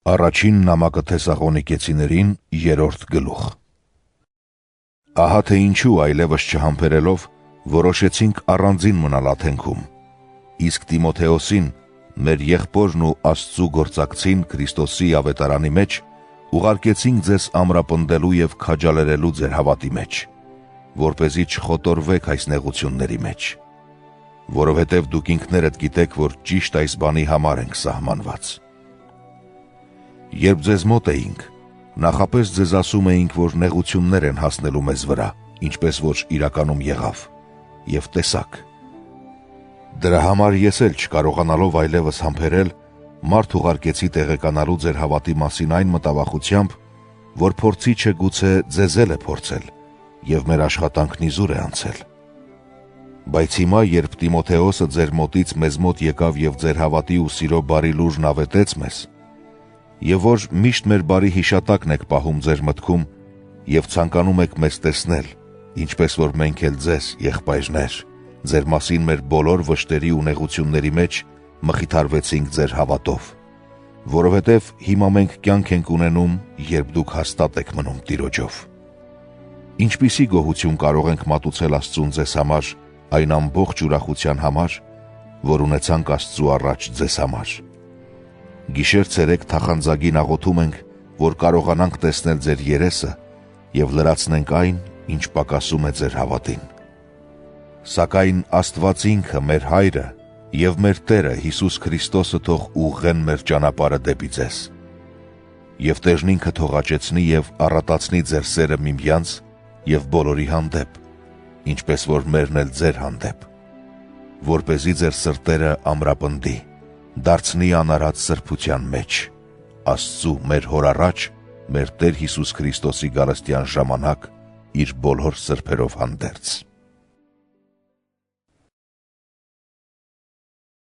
Առաջին նամակը Թեսաղոնիկեցիներին 3-րդ գլուխ։ Ահա թե ինչու այլևս չհամբերելով որոշեցինք առանձին մնալ Աթենքում, իսկ Տիմոթեոսին, մեր եղբորն ու Աստծու գործակցին Քրիստոսի ավետարանի մեջ, ուղարկեցինք ձեզ ամրապնդելու և քաջալերելու ձեր հավատի մեջ, որպեսզի չխոտորվեք այս նեղությունների մեջ, որովհետև դուք ինքներդ գիտեք, որ ճիշտ այս բանի համար ենք սահմանված։ Երբ ձեզ մոտ էինք, նախապես ձեզ ասում էինք, որ նեղություններ են հասնելու մեզ վրա, ինչպես որ իրականում եղավ, և տեսաք։ Դրա համար ես էլ չկարողանալով այլևս համբերել, մարդ ուղարկեցի տեղեկանալու ձեր հավատի մասին այն մտավախությամբ, որ փորձի չէ գուցե ձեզ էլ է փորձել, և մեր աշխատանքն իզուր է անցել։ Բայց հիմա, երբ Տիմոթեոսը ձեր մոտից մեզ մոտ եկավ և ձեր հավատի ու սիրո բարի լուրն ավետեց մեզ, և որ միշտ մեր բարի հիշատակն եք պահում ձեր մտքում և ցանկանում եք մեզ տեսնել, ինչպես որ մենք էլ ձեզ, եղբայրներ, ձեր մասին մեր բոլոր վշտերի ու նեղությունների մեջ մխիթարվեցինք ձեր հավատով, որովհետև հիմա մենք կյանք ենք ունենում, երբ դուք հաստատ եք մնում Տիրոջով։ Ինչպիսի գոհություն կարող ենք մատուցել Աստծուն ձեզ համար այն ամբողջ ուրախության համար, որ ունեցանք Աստծու առաջ ձեզ համար։ Գիշեր-ցերեկ թախանձագին աղոթում ենք, որ կարողանանք տեսնել ձեր երեսը և լրացնենք այն, ինչ պակասում է ձեր հավատին։ Սակայն Աստված ինքը, մեր Հայրը և մեր Տերը Հիսուս Քրիստոսը թող ուղղեն մեր ճանապարհը դեպի ձեզ։ Եվ Տերն ինքը թող աճեցնի և առատացնի ձեր սերը միմյանց և բոլորի հանդեպ, ինչպես որ մերն էլ ձեր հանդեպ, որպեսզի ձեր սրտերը ամրապնդի, դարձնի անարատ սրբության մեջ, Աստծու մեր Հոր առաջ, մեր Տեր Հիսուս Քրիստոսի գարստյան ժամանակ իր բոլոր սրբերով հանդերձ։